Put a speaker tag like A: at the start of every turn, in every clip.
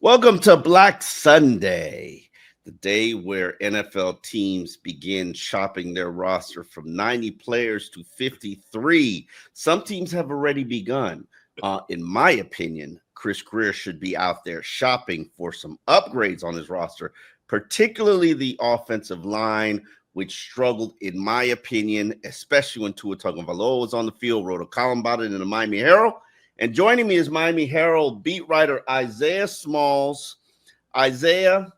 A: Welcome to Black Sunday, the day where NFL teams begin shopping their roster from 90 players to 53. Some teams have already begun. In my opinion, Chris Greer should be out there shopping for some upgrades on his roster, particularly the offensive line, which struggled, in my opinion, especially when Tua Tagovailoa was on the field. Wrote a column about it in the Miami Herald. And joining me is Miami Herald beat writer Isaiah Smalls. Isaiah,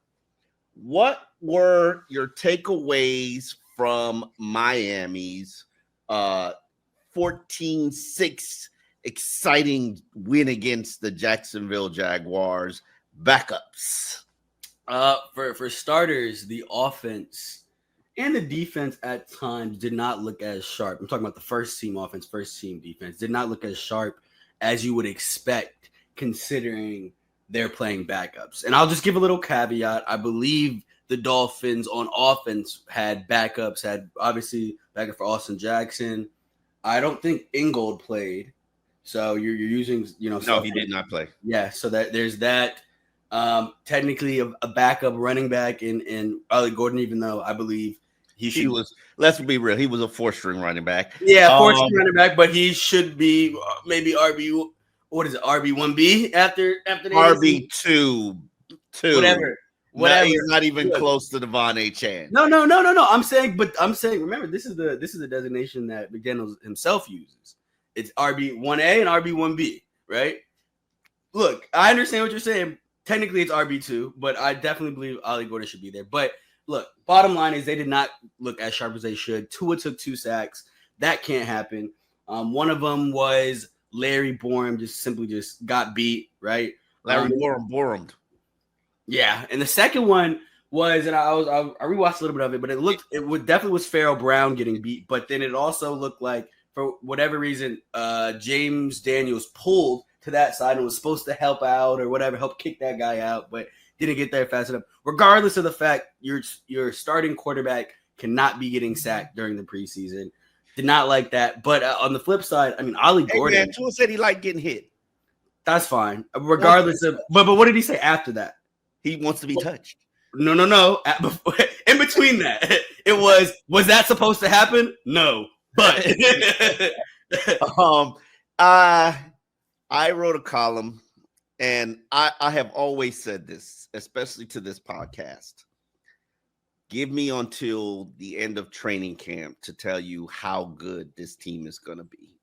A: what were your takeaways from Miami's 14-6 exciting win against the Jacksonville Jaguars backups?
B: For starters, the offense and the defense at times did not look as sharp. I'm talking about the first team offense, first team defense did not look as sharp as you would expect, considering they're playing backups. And I'll just give a little caveat. I believe the Dolphins on offense had backups, had obviously backup for Austin Jackson. I don't think Ingold played. So you're using,
A: No, he did not play.
B: Yeah, so that there's that. Technically a backup running back in Ollie Gordon, even though I believe he
A: was, let's be real, he was a four-string running back.
B: Yeah, four-string running back, but he should be maybe RB1B after the
A: RB2,
B: whatever.
A: No, he's not even close to Devon Achane.
B: No. I'm saying, remember, this is the designation that McDaniels himself uses. It's RB1A and RB1B, right? Look, I understand what you're saying. Technically, it's RB2, but I definitely believe Ollie Gordon should be there. But look, bottom line is they did not look as sharp as they should. Tua took 2 sacks. That can't happen. One of them was Larry Borum just got beat, right?
A: Larry Borum.
B: Yeah, and the second one was, and I rewatched a little bit of it, but it definitely was Farrell Brown getting beat, but then it also looked like for whatever reason, James Daniels pulled to that side and was supposed to help out or whatever, help kick that guy out, but didn't get there fast enough. Regardless of the fact your starting quarterback cannot be getting sacked during the preseason. Did not like that. But on the flip side, I mean, Ollie Gordon.
A: Man, Tua said he liked getting hit.
B: That's fine. Regardless of, but what did he say after that?
A: He wants to be touched.
B: No. In between that, it was that supposed to happen? No. But
A: I wrote a column, and I have always said this, especially to this podcast. Give me until the end of training camp to tell you how good this team is going to be.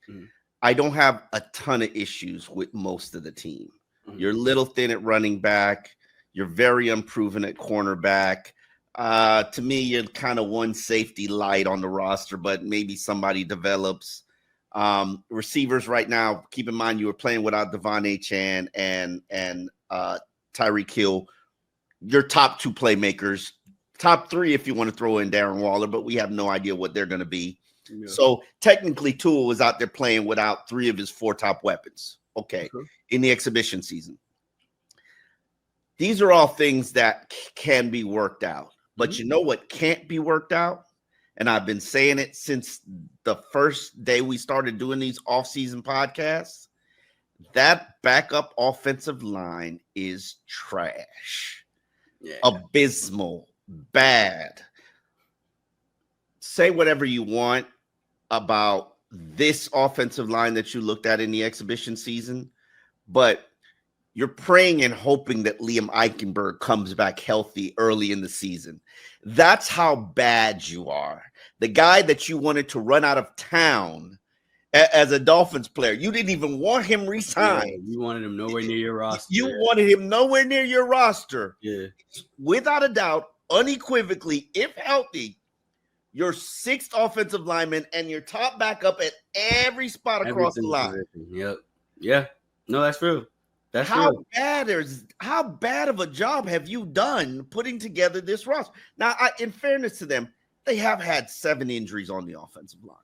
A: Mm-hmm. I don't have a ton of issues with most of the team. Mm-hmm. You're a little thin at running back. You're very unproven at cornerback. To me, you're kind of one safety light on the roster, but maybe somebody develops. Receivers right now, keep in mind you were playing without Devon Achane and Tyreek Hill. Your top 2 playmakers, top 3 if you want to throw in Darren Waller, but we have no idea what they're going to be. Yeah. So technically, Tua was out there playing without 3 of his 4 top weapons. Okay, in the exhibition season. These are all things that can be worked out. But you know what can't be worked out? And I've been saying it since the first day we started doing these off-season podcasts. That backup offensive line is trash. Yeah. Abysmal. Bad. Say whatever you want about this offensive line that you looked at in the exhibition season, but you're praying and hoping that Liam Eichenberg comes back healthy early in the season. That's how bad you are. The guy that you wanted to run out of town as a Dolphins player, you didn't even want him re-signed.
B: Yeah, you wanted him nowhere near your roster.
A: You wanted him nowhere near your roster.
B: Yeah.
A: Without a doubt, unequivocally, if healthy, your 6th offensive lineman and your top backup at every spot across the line.
B: Yep. Yeah. No, that's true. That's
A: how
B: true.
A: How bad of a job have you done putting together this roster? Now, in fairness to them, they have had 7 injuries on the offensive line.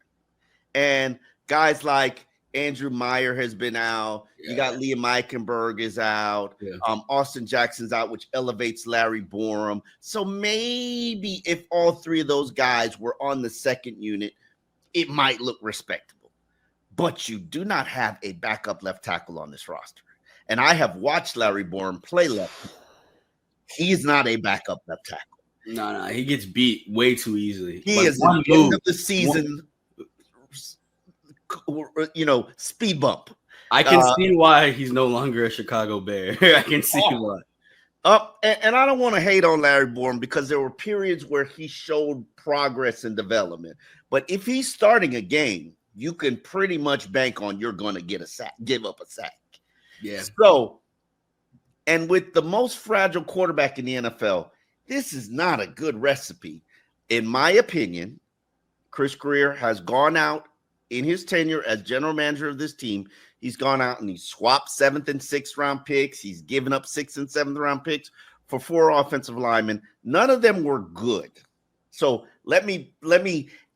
A: And guys like Andrew Meyer has been out. Yeah. You got Liam Eichenberg is out. Yeah. Austin Jackson's out, which elevates Larry Borum. So maybe if all 3 of those guys were on the second unit, it might look respectable. But you do not have a backup left tackle on this roster. and I have watched Larry Borom play left. He's not a backup left tackle.
B: No, he gets beat way too easily.
A: He is an end of the season, speed bump.
B: I can see why he's no longer a Chicago Bear. I can see why.
A: And I don't want to hate on Larry Borom because there were periods where he showed progress and development. But if he's starting a game, you can pretty much bank on you're going to get a sack, give up a sack.
B: Yeah.
A: So, and with the most fragile quarterback in the NFL, this is not a good recipe. In my opinion, Chris Greer has gone out in his tenure as general manager of this team. He's gone out and he's swapped 7th and 6th round picks. He's given up 6th and 7th round picks for 4 offensive linemen. None of them were good. So let me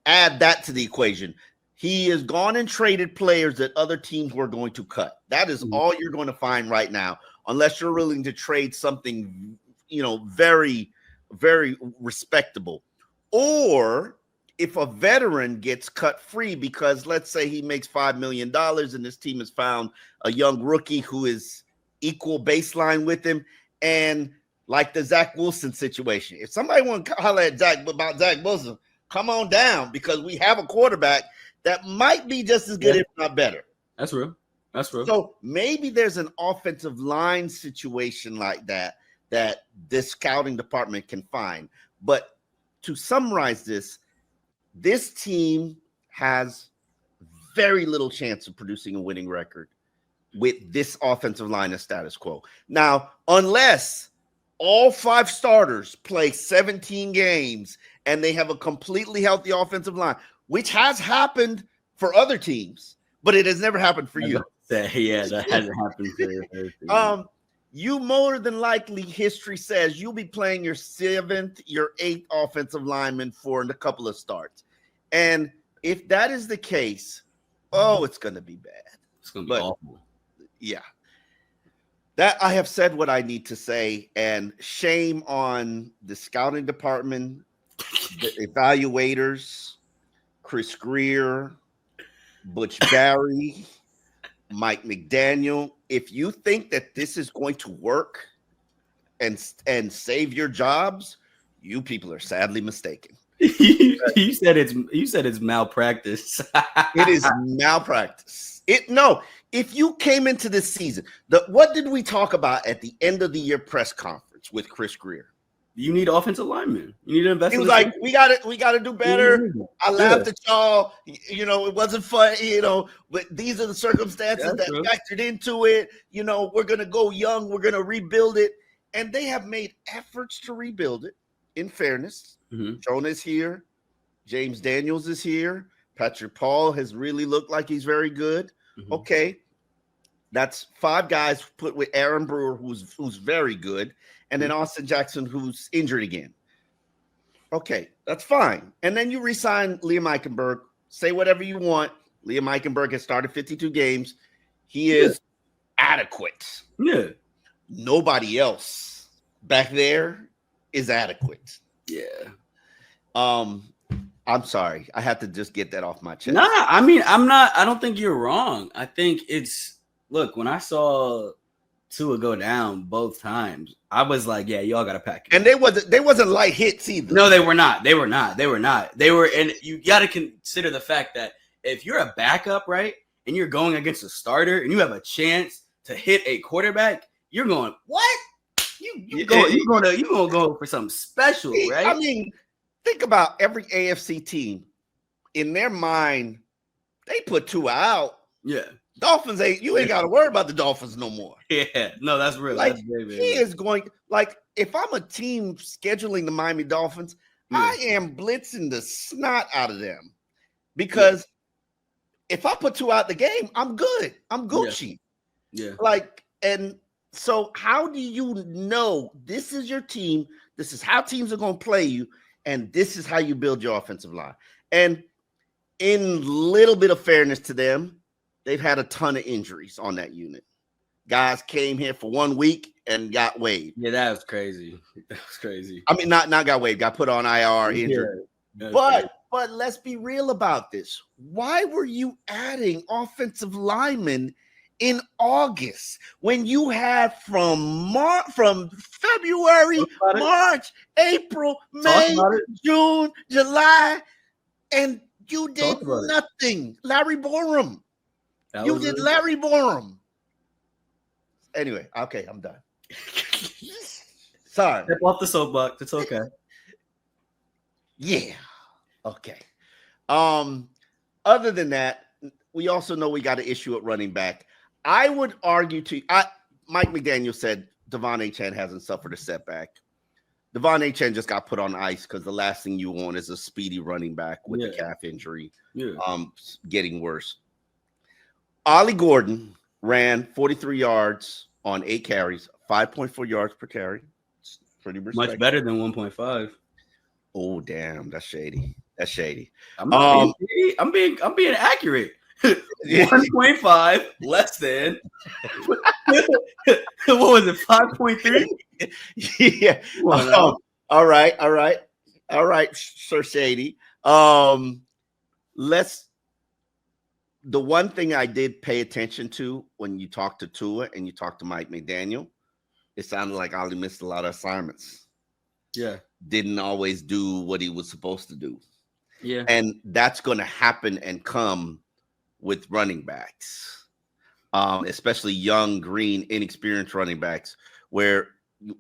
A: add that to the equation. He has gone and traded players that other teams were going to cut. That is all you're going to find right now, unless you're willing to trade something, very, very respectable. Or if a veteran gets cut free because let's say he makes $5 million and this team has found a young rookie who is equal baseline with him, and like the Zach Wilson situation, if somebody wants to holler at Zach Wilson, come on down because we have a quarterback that might be just as good, if not better.
B: That's real.
A: So maybe there's an offensive line situation like that this scouting department can find. But to summarize this team has very little chance of producing a winning record with this offensive line of status quo. Now, unless all 5 starters play 17 games and they have a completely healthy offensive line, which has happened for other teams, but it has never happened for you.
B: Yeah, that hasn't happened for
A: you more than likely, history says you'll be playing your 7th, your 8th offensive lineman for a couple of starts. And if that is the case, it's going to be bad.
B: It's going to be awful.
A: Yeah. That I have said what I need to say, and shame on the scouting department, the evaluators, Chris Greer, Butch Barry, Mike McDaniel. If you think that this is going to work and save your jobs, you people are sadly mistaken.
B: you said it's malpractice.
A: It is malpractice. If you came into this season, what did we talk about at the end of the year press conference with Chris Greer?
B: You need offensive linemen. You need to invest.
A: He was like, "We got to do better." I laughed at y'all. It wasn't fun. But these are the circumstances that factored into it. We're gonna go young. We're gonna rebuild it, and they have made efforts to rebuild it. In fairness, Jonah is here. James Daniels is here. Patrick Paul has really looked like he's very good. Okay, that's 5 guys put with Aaron Brewer, who's very good. And then Austin Jackson, who's injured again. Okay, that's fine. And then you re-sign Liam Eichenberg. Say whatever you want. Liam Eichenberg has started 52 games. He is adequate.
B: Yeah.
A: Nobody else back there is adequate.
B: Yeah.
A: I'm sorry. I had to just get that off my chest.
B: Nah, I don't think you're wrong. I think look, when I saw Tua go down both times, I was like, yeah, y'all got to pack it.
A: And they wasn't light hits either.
B: No, they were not. They were, and you got to consider the fact that if you're a backup, right, and you're going against a starter and you have a chance to hit a quarterback, you're going, what? You're going to go for something special, right?
A: I mean, think about every AFC team. In their mind, they put Tua out.
B: Yeah.
A: Dolphins ain't got to worry about the Dolphins no more.
B: Yeah, no, that's real.
A: Like,
B: that's very, very
A: he
B: real.
A: is going, like, if I'm a team scheduling the Miami Dolphins, I am blitzing the snot out of them because if I put 2 out the game, I'm good. I'm Gucci.
B: Yeah.
A: And so how do you know this is your team? This is how teams are going to play you, and this is how you build your offensive line. And in little bit of fairness to them, they've had a ton of injuries on that unit. Guys came here for 1 week and got waived.
B: Yeah, that was crazy.
A: I mean, not got waived, got put on IR, injured. But let's be real about this. Why were you adding offensive linemen in August when you had from February,
B: Talk about it.
A: March, April,
B: Talk
A: May,
B: about it.
A: June, July, and you did
B: Talk about it.
A: nothing. Larry Borum.
B: That
A: You
B: was
A: did
B: really-
A: Larry Borum. Anyway, okay, I'm done. Sorry.
B: Step off the soapbox. It's okay.
A: Yeah. Okay. Other than that, we also know we got an issue at running back. I would argue Mike McDaniel said Devon Achane hasn't suffered a setback. Devon Achane just got put on ice because the last thing you want is a speedy running back with the calf injury getting worse. Ollie Gordon ran 43 yards on 8 carries, 5.4 yards per carry. It's pretty respectable.
B: Much better than 1.5.
A: Oh, damn, that's shady. That's shady.
B: I'm being accurate. 1.5 less than what was it? 5.3?
A: Yeah. All right, Sir Shady. The one thing I did pay attention to when you talked to Tua and you talked to Mike McDaniel, it sounded like Ollie missed a lot of assignments.
B: Yeah.
A: Didn't always do what he was supposed to do.
B: Yeah.
A: And that's going to happen and come with running backs, especially young, green, inexperienced running backs, where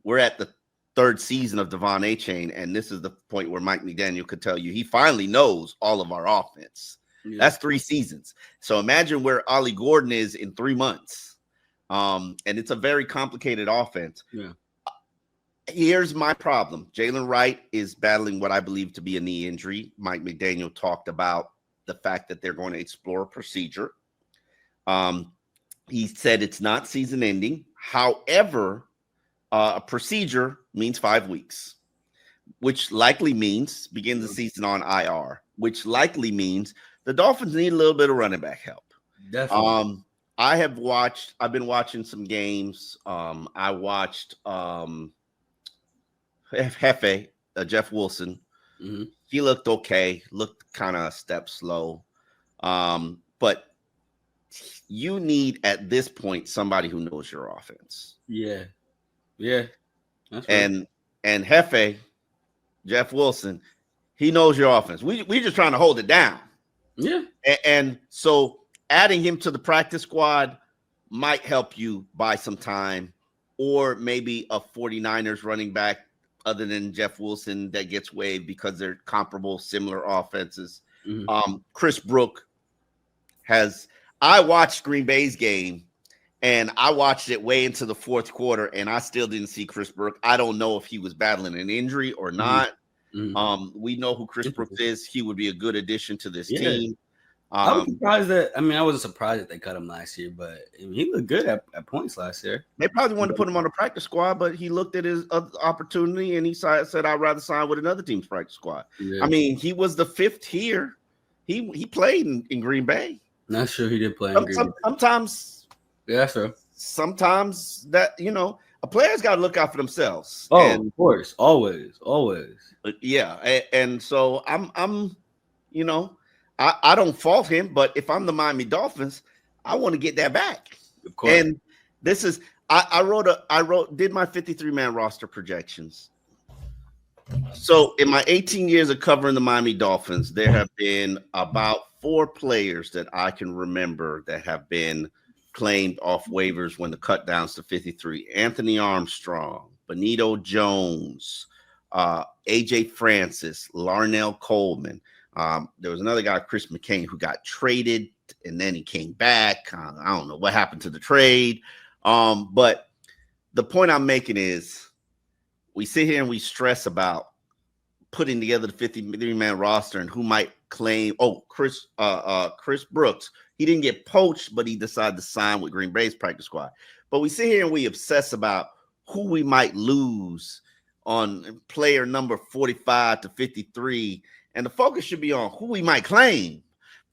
A: we're at the third season of Devon Achane, and this is the point where Mike McDaniel could tell you he finally knows all of our offense. Yeah. That's 3 seasons. So imagine where Ollie Gordon is in 3 months. And it's a very complicated offense.
B: Yeah.
A: Here's my problem. Jalen Wright is battling what I believe to be a knee injury. Mike McDaniel talked about the fact that they're going to explore a procedure. He said it's not season ending. However, a procedure means 5 weeks, which likely means begin the season on IR, which likely means the Dolphins need a little bit of running back help.
B: Definitely.
A: I've been watching some games. I watched Hefe, Jeff Wilson.
B: Mm-hmm.
A: He looked okay, looked kind of a step slow. But you need at this point somebody who knows your offense.
B: Yeah. Yeah.
A: That's right. And Hefe, Jeff Wilson, he knows your offense. We just trying to hold it down.
B: Yeah.
A: And so adding him to the practice squad might help you buy some time, or maybe a 49ers running back other than Jeff Wilson that gets waived because they're comparable, similar offenses. Mm-hmm. Chris Brook I watched Green Bay's game, and I watched it way into the 4th quarter, and I still didn't see Chris Brook. I don't know if he was battling an injury or not. Mm-hmm. We know who Chris Brook is. He would be a good addition to this team.
B: I was surprised I wasn't surprised that they cut him last year, but he looked good at points last year.
A: They probably wanted to put him on the practice squad, but he looked at his opportunity and he said, I'd rather sign with another team's practice squad. Yeah. I mean, he was the 5th here. He played in Green Bay.
B: Not sure he did play in Green Bay.
A: Sometimes.
B: Yeah, that's true.
A: Sometimes that, a player's got to look out for themselves.
B: Oh, and, of course. Always.
A: Yeah. And so I'm I don't fault him, but if I'm the Miami Dolphins, I want to get that back.
B: Of course.
A: And this is I did my 53-man roster projections. So in my 18 years of covering the Miami Dolphins, there have been about 4 players that I can remember that have been claimed off waivers when the cut downs to 53. Anthony Armstrong, Benito Jones, AJ Francis, Larnell Coleman. There was another guy, Chris McCain, who got traded and then he came back. I don't know what happened to the trade. But the point I'm making is we sit here and we stress about putting together the 53-man roster and who might claim. Chris Brooks. He didn't get poached, but he decided to sign with Green Bay's practice squad. But we sit here and we obsess about who we might lose on player number 45 to 53. And the focus should be on who we might claim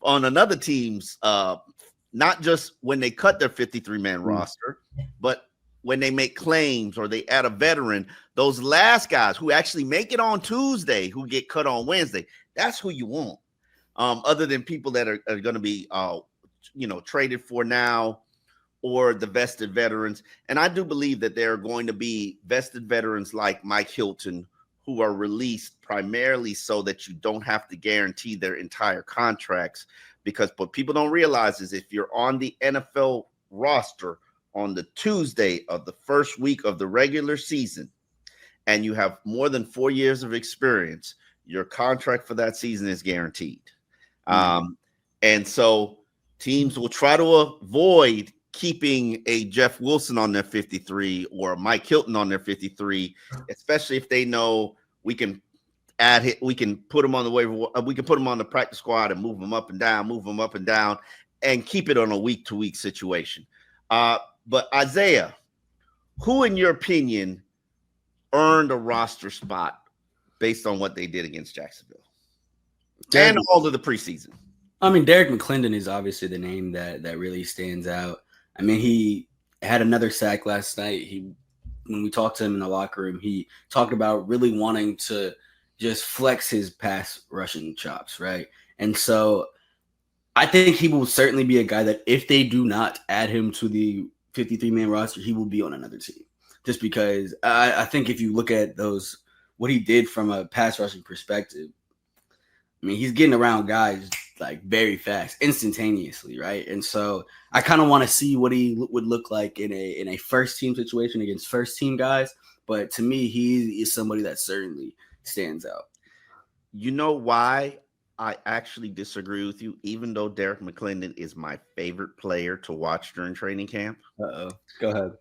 A: on another team's, not just when they cut their 53-man roster, but when they make claims or they add a veteran, those last guys who actually make it on Tuesday, who get cut on Wednesday, that's who you want. Other than people that are going to be, traded for now, or the vested veterans. And I do believe that there are going to be vested veterans like Mike Hilton who are released primarily so that you don't have to guarantee their entire contracts. Because what people don't realize is if you're on the NFL roster on the Tuesday of the first week of the regular season and you have more than 4 years of experience, your contract for that season is guaranteed. And so teams will try to avoid keeping a Jeff Wilson on their 53 or a Mike Hilton on their 53, especially if they know we can put them on the waiver, we can put them on the practice squad and move them up and down, and keep it on a week-to-week situation. But Isaiah, who, in your opinion, earned a roster spot based on what they did against Jacksonville and all of the preseason?
B: I mean, Derek McClendon is obviously the name that really stands out. I mean, he had another sack last night. When we talked to him in the locker room, he talked about really wanting to just flex his pass rushing chops, right? And so I think he will certainly be a guy that if they do not add him to the 53-man roster, he will be on another team. Just because I think if you look at what he did from a pass rushing perspective, I mean, he's getting around guys like very fast, instantaneously, right? And so I kind of want to see what he would look like in a first team situation against first team guys. But to me, he is somebody that certainly stands out.
A: You know why I actually disagree with you, even though Derek McClendon is my favorite player to watch during training camp?
B: Go ahead.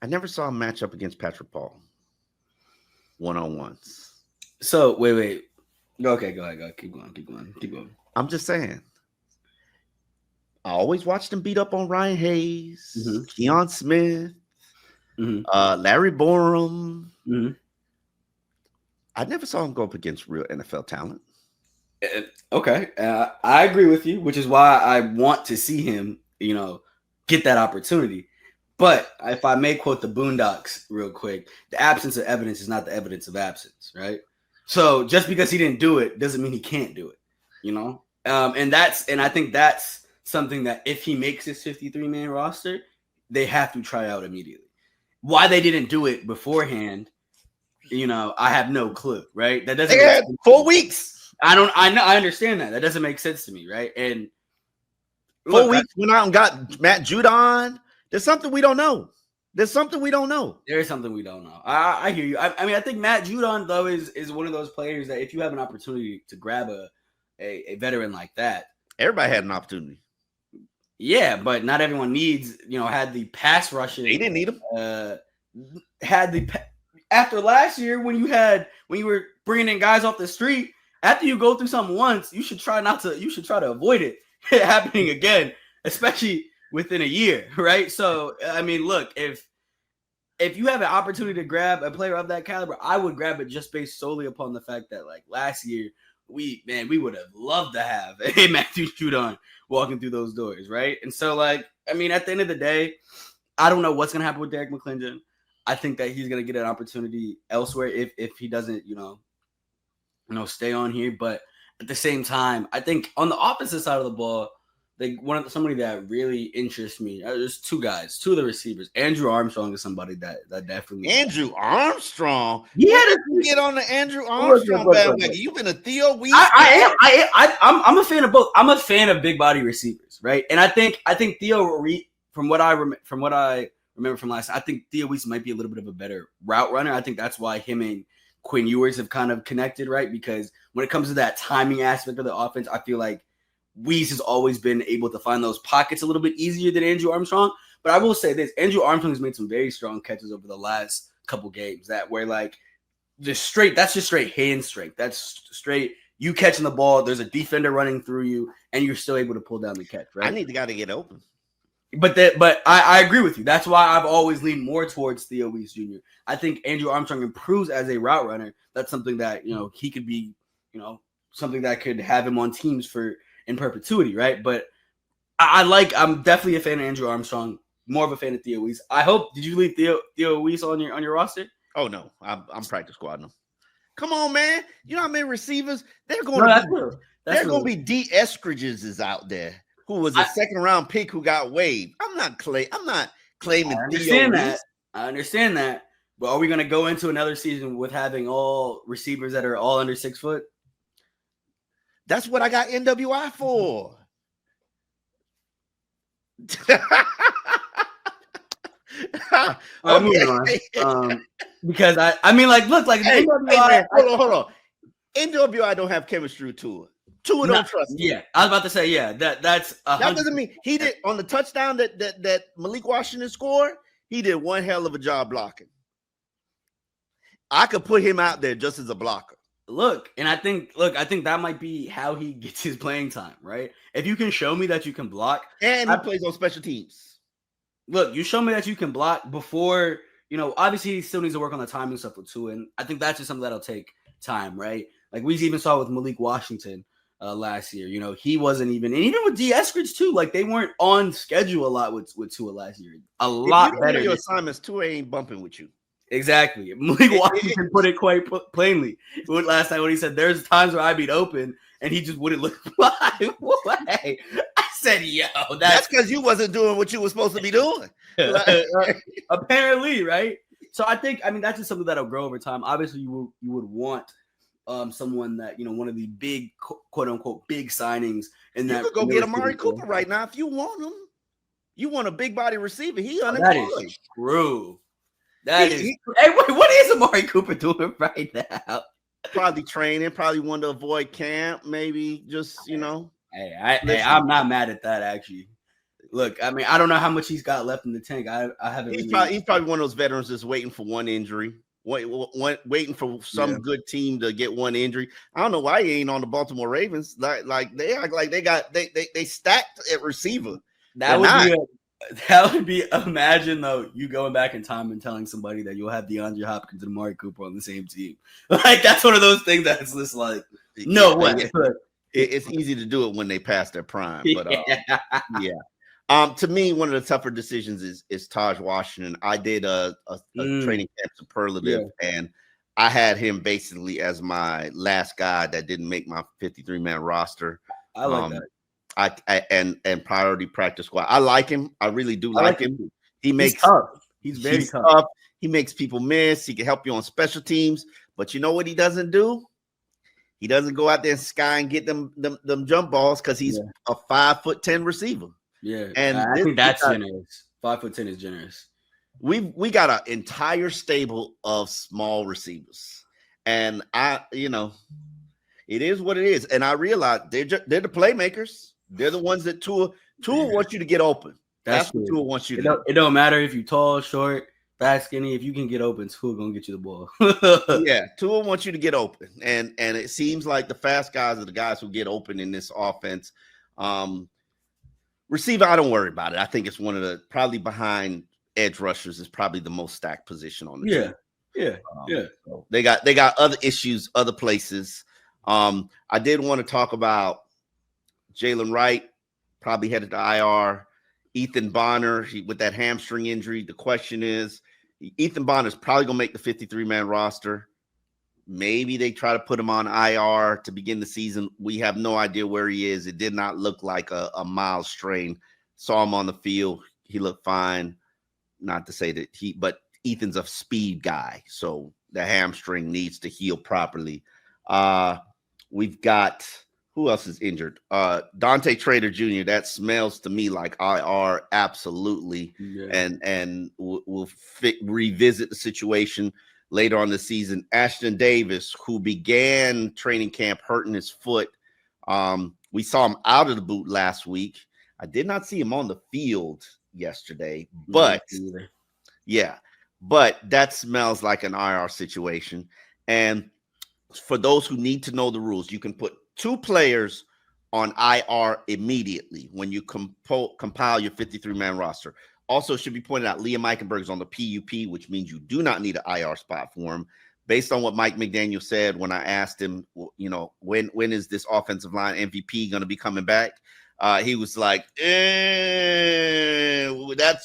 A: I never saw him match up against Patrick Paul one-on-ones.
B: So wait. Okay, go ahead. Keep going.
A: I'm just saying. I always watched him beat up on Ryan Hayes, Keon Smith, Larry Borum. I never saw him go up against real NFL talent.
B: Okay, I agree with you, which is why I want to see him, get that opportunity. But if I may quote the Boondocks real quick, the absence of evidence is not the evidence of absence, right? So just because he didn't do it doesn't mean he can't do it, And I think that's something that if he makes his 53-man roster, they have to try out immediately. Why they didn't do it beforehand, I have no clue, right? That doesn't.
A: They had 4 weeks.
B: I understand that. That doesn't make sense to me, right? And
A: 4 weeks went out and got Matt Judon. There's something we don't know. There is something we don't know.
B: I hear you. I mean, I think Matt Judon, though, is one of those players that if you have an opportunity to grab a veteran like that.
A: Everybody had an opportunity.
B: Yeah, but not everyone needs, had the pass rushing.
A: They didn't need him.
B: After last year when you were bringing in guys off the street, after you go through something once, you should try to avoid it happening again, especially within a year, right? So, I mean, look, if you have an opportunity to grab a player of that caliber, I would grab it just based solely upon the fact that, like, last year, we would have loved to have a Matthew Judon walking through those doors, right? And so, like, I mean, at the end of the day, I don't know what's going to happen with Derek McClendon. I think that he's going to get an opportunity elsewhere if he doesn't, stay on here. But at the same time, I think on the opposite side of the ball, somebody that really interests me. There's two of the receivers. Andrew Armstrong is somebody that definitely.
A: Andrew Armstrong.
B: Yeah,
A: get on the Andrew Armstrong bandwagon. You've been a Theo Weeks.
B: I'm a fan of both. I'm a fan of big body receivers, right? And I think Theo, from what I remember from last, I think Theo Weeks might be a little bit of a better route runner. I think that's why him and Quinn Ewers have kind of connected, right? Because when it comes to that timing aspect of the offense, I feel like Weeze has always been able to find those pockets a little bit easier than Andrew Armstrong. But I will say this, Andrew Armstrong has made some very strong catches over the last couple games that's just straight hand strength. That's straight you catching the ball, there's a defender running through you, and you're still able to pull down the catch, right?
A: I need the guy to get open.
B: But I agree with you. That's why I've always leaned more towards Theo Weeks Jr. I think Andrew Armstrong improves as a route runner. That's something that, he could be, something that could have him on teams in perpetuity, right? But I'm definitely a fan of Andrew Armstrong, more of a fan of Theo Weeks. I hope, did you leave Theo Weeks on your roster?
A: Oh no, I'm practice squadding him. Come on, man. You know how many receivers? They're going to be D. Eskridges is out there. who was a second round pick who got waived. I'm not claiming
B: I understand that. But are we going to go into another season with having all receivers that are all under 6 foot?
A: That's what I got NWI for.
B: I'm moving on. Because I mean, like, look, like
A: NWI. Hold on. NWI don't have chemistry with Tua. Tua don't trust him.
B: Yeah, I was about to say, that
A: doesn't mean he did on the touchdown that Malik Washington scored. He did one hell of a job blocking. I could put him out there just as a blocker.
B: I think that might be how he gets his playing time, right? If you can show me that you can block,
A: and he plays on special teams.
B: Look, you show me that you can block before, obviously he still needs to work on the timing stuff with Tua, and I think that's just something that'll take time, right? Like we even saw with Malik Washington last year. He wasn't even, and even with D. Eskridge too, like they weren't on schedule a lot with Tua last year. A lot better.
A: Your assignments, Tua ain't bumping with you.
B: Exactly. Malik Washington put it quite plainly last night when he said, "There's times where I beat open," and he just wouldn't look fly. I said, "Yo,
A: that's because you wasn't doing what you were supposed to be doing."
B: Apparently, right? So I mean, that's just something that'll grow over time. Obviously, you would want someone that one of the big quote unquote big signings in that.
A: You could go get Amari Cooper right now if you want him. You want a big body receiver. He unemployed.
B: That is true. Hey, wait, what is Amari Cooper doing right now?
A: Probably training, probably want to avoid camp, maybe just,
B: Hey, I'm not mad at that, actually. Look, I mean, I don't know how much he's got left in the tank. I haven't.
A: He's probably one of those veterans that's waiting for one injury, waiting for some good team to get one injury. I don't know why he ain't on the Baltimore Ravens. Like they act like they stacked at receiver.
B: That would be imagine though you going back in time and telling somebody that you'll have DeAndre Hopkins and Amari Cooper on the same team. Like that's one of those things that's just like no way.
A: It's easy to do it when they pass their prime, but to me, one of the tougher decisions is Taj Washington. I did a training camp superlative, and I had him basically as my last guy that didn't make my 53-man roster.
B: I like that.
A: And priority practice squad. I like him. I really do like him. He's
B: tough. He's very tough.
A: He makes people miss. He can help you on special teams. But you know what he doesn't do? He doesn't go out there and sky and get them jump balls because he's a 5'10" receiver.
B: Yeah, and I think that's generous. 5'10" is generous.
A: We got an entire stable of small receivers, and it is what it is. And I realize they're the playmakers. They're the ones that Tua wants you to get open. That's what Tua wants you to do.
B: It don't matter if you're tall, short, fat, skinny. If you can get open, Tua gonna get you the ball.
A: Tua wants you to get open, and it seems like the fast guys are the guys who get open in this offense. Receiver, I don't worry about it. I think it's one of the probably behind edge rushers is probably the most stacked position on the team.
B: So
A: they got other issues, other places. I did want to talk about Jalen Wright, probably headed to IR. Ethan Bonner, with that hamstring injury. The question is, Ethan Bonner is probably going to make the 53-man roster. Maybe they try to put him on IR to begin the season. We have no idea where he is. It did not look like a mild strain. Saw him on the field. He looked fine. Not to say that but Ethan's a speed guy, so the hamstring needs to heal properly. We've got who else is injured? Dante Trader Jr. That smells to me like IR, absolutely. And we'll revisit the situation later on the season. Ashton Davis, who began training camp hurting his foot. We saw him out of the boot last week. I did not see him on the field yesterday, but that smells like an IR situation. And for those who need to know the rules, you can put 2 players on IR immediately when you compile your 53-man roster. Also, should be pointed out, Liam Eichenberg is on the PUP, which means you do not need an IR spot for him. Based on what Mike McDaniel said when I asked him, when is this offensive line MVP going to be coming back? He was like, that's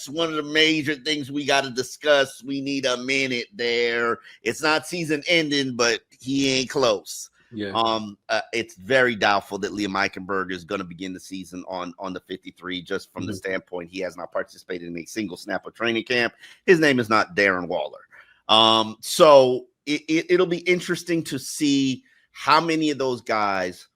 A: one of the major things we got to discuss. We need a minute there. It's not season ending, but he ain't close.
B: Yeah.
A: It's very doubtful that Liam Eichenberg is going to begin the season on the 53, just from the standpoint he has not participated in a single snap of training camp. His name is not Darren Waller. So it'll be interesting to see how many of those guys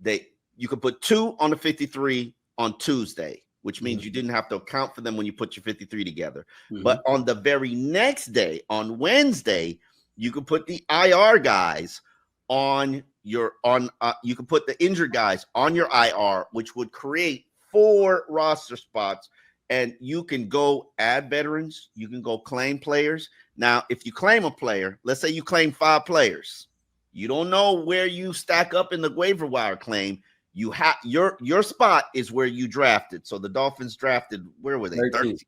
A: that you could put 2 on the 53 on Tuesday, which means you didn't have to account for them when you put your 53 together. But on the very next day, on Wednesday, you could put the IR guys on your you can put the injured guys on your IR, which would create 4 roster spots, and you can go add veterans, you can go claim players. Now, if you claim a player, let's say you claim 5 players, you don't know where you stack up in the waiver wire claim. You have your spot is where you drafted. So the Dolphins drafted, where were they? 13th.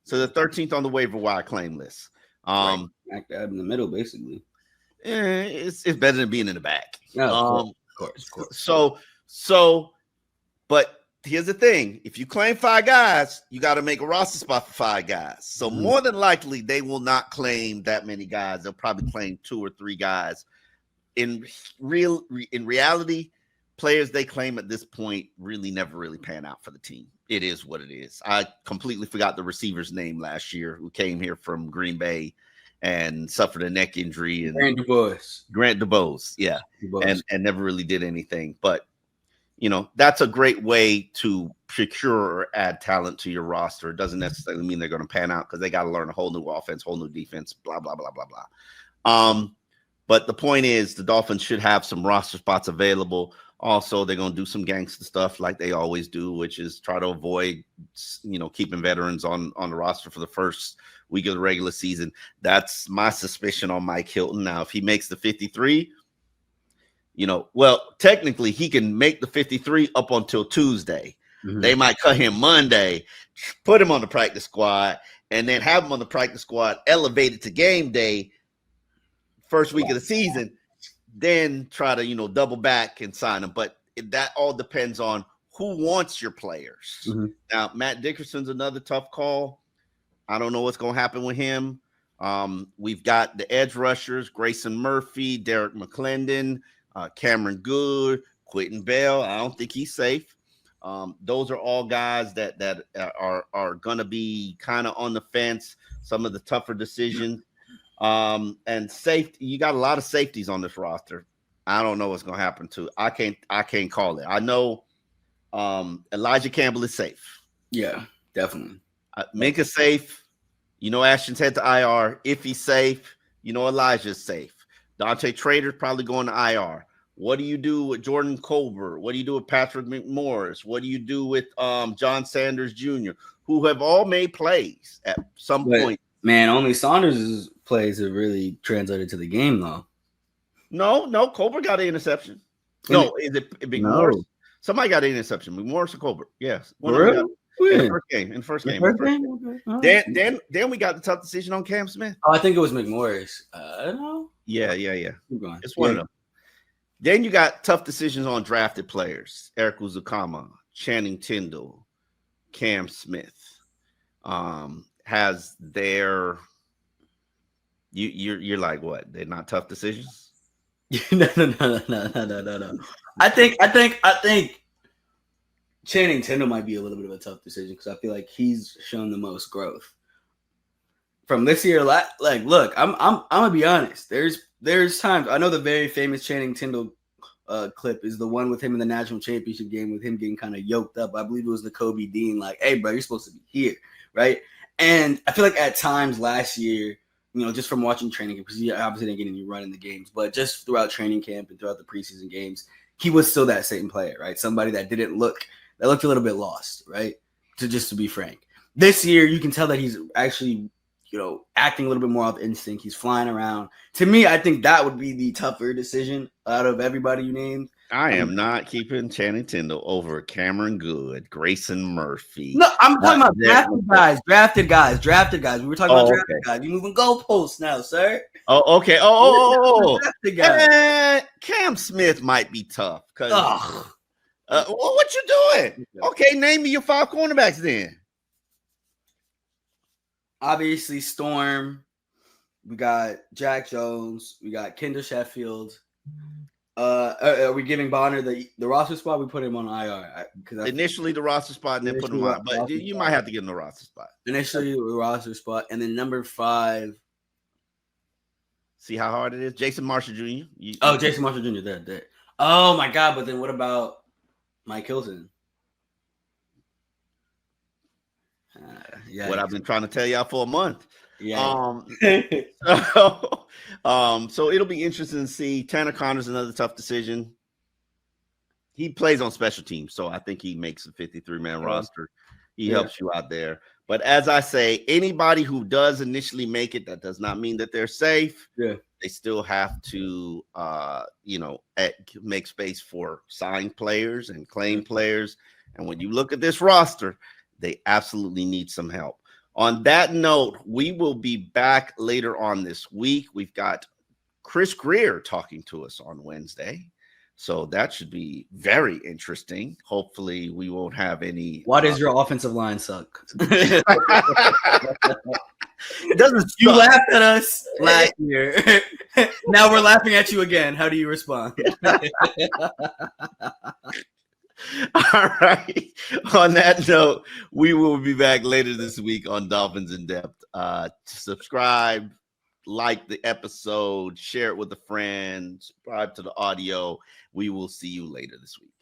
A: So the 13th on the waiver wire claim list.
B: Right in the middle, basically.
A: It's better than being in the back.
B: No, of course.
A: So, but here's the thing: if you claim 5 guys, you got to make a roster spot for 5 guys. So more than likely, they will not claim that many guys. They'll probably claim 2 or 3 guys. In reality, players they claim at this point really never really pan out for the team. It is what it is. I completely forgot the receiver's name last year who came here from Green Bay and suffered a neck injury. And Grant DuBose, yeah. And never really did anything. But, that's a great way to procure or add talent to your roster. It doesn't necessarily mean they're going to pan out because they got to learn a whole new offense, whole new defense, blah, blah, blah, blah, blah. But the point is the Dolphins should have some roster spots available. Also, they're going to do some gangster stuff like they always do, which is try to avoid, keeping veterans on the roster for the first week of the regular season. That's my suspicion on Mike Hilton. Now, if he makes the 53, technically he can make the 53 up until Tuesday. They might cut him Monday, put him on the practice squad, and then have him on the practice squad elevated to game day first week of the season, then try to, double back and sign them. But that all depends on who wants your players. Now, Matt Dickerson's another tough call. I don't know what's going to happen with him. We've got the edge rushers, Grayson Murphy, Derek McClendon, Cameron Good, Quentin Bell. I don't think he's safe. Those are all guys that are going to be kind of on the fence, some of the tougher decisions. And safety, you got a lot of safeties on this roster. I don't know what's going to happen to. I can't call it. I know Elijah Campbell is safe.
B: Yeah, definitely.
A: Minka's safe. Ashton's head to IR. If he's safe, Elijah's safe. Dante Trader's probably going to IR. What do you do with Jordan Colbert? What do you do with Patrick McMorris? What do you do with John Sanders Jr., who have all made plays at some point?
B: Man, only Saunders' plays have really translated to the game, though.
A: No, Colbert got an interception. No, is it McMorris? No. Somebody got an interception. McMorris or Colbert? Yes.
B: In the
A: first game. Then we got the tough decision on Cam Smith.
B: Oh, I think it was McMorris. I don't know.
A: Yeah. It's one of them. Then you got tough decisions on drafted players. Eric Uzukama, Channing Tindall, Cam Smith. Has their you're like, what? They're not tough decisions?
B: No. I think Channing Tindall might be a little bit of a tough decision because I feel like he's shown the most growth from this year. Like, look, I'm gonna be honest. There's times I know the very famous Channing Tindall clip is the one with him in the national championship game with him getting kind of yoked up. I believe it was the Kobe Dean, like, hey, bro, you're supposed to be here, right? And I feel like at times last year, just from watching training camp, because he obviously didn't get any run in the games, but just throughout training camp and throughout the preseason games, he was still that same player, right? Somebody that looked a little bit lost, right? To be frank. This year, you can tell that he's actually, acting a little bit more off instinct. He's flying around. To me, I think that would be the tougher decision out of everybody you named.
A: I am not keeping Channing Tindall over Cameron Good, Grayson Murphy.
B: No, I'm talking about drafted guys. We were talking about drafted guys. You're moving goalposts now, sir.
A: Oh, okay. Oh. Drafted guys. Cam Smith might be tough. What you doing? Okay, name me your 5 cornerbacks then.
B: Obviously, Storm. We got Jack Jones. We got Kendall Sheffield. Are we giving Bonner the roster spot? We put him on IR because
A: Initially the roster spot and then put him on. But you might have to give him the roster spot.
B: Initially the roster spot, and then number 5.
A: See how hard it is? Jason Marshall Jr.
B: Jason Marshall Jr. There. Oh my God! But then what about Mike Hilton?
A: What I've been trying to tell y'all for a month.
B: Yeah.
A: So it'll be interesting to see. Tanner Connor's another tough decision. He plays on special teams, so I think he makes a 53-man roster. He helps you out there. But as I say, anybody who does initially make it, that does not mean that they're safe.
B: Yeah.
A: They still have to, make space for signed players and claim players. And when you look at this roster, they absolutely need some help. On that note, we will be back later on this week. We've got Chris Greer talking to us on Wednesday. So that should be very interesting. Hopefully we won't have any.
B: Why does your offensive line suck?
A: It doesn't.
B: You laughed at us last year. Now we're laughing at you again. How do you respond?
A: All right. On that note, we will be back later this week on Dolphins In Depth. Subscribe, like the episode, share it with a friend, subscribe to the audio. We will see you later this week.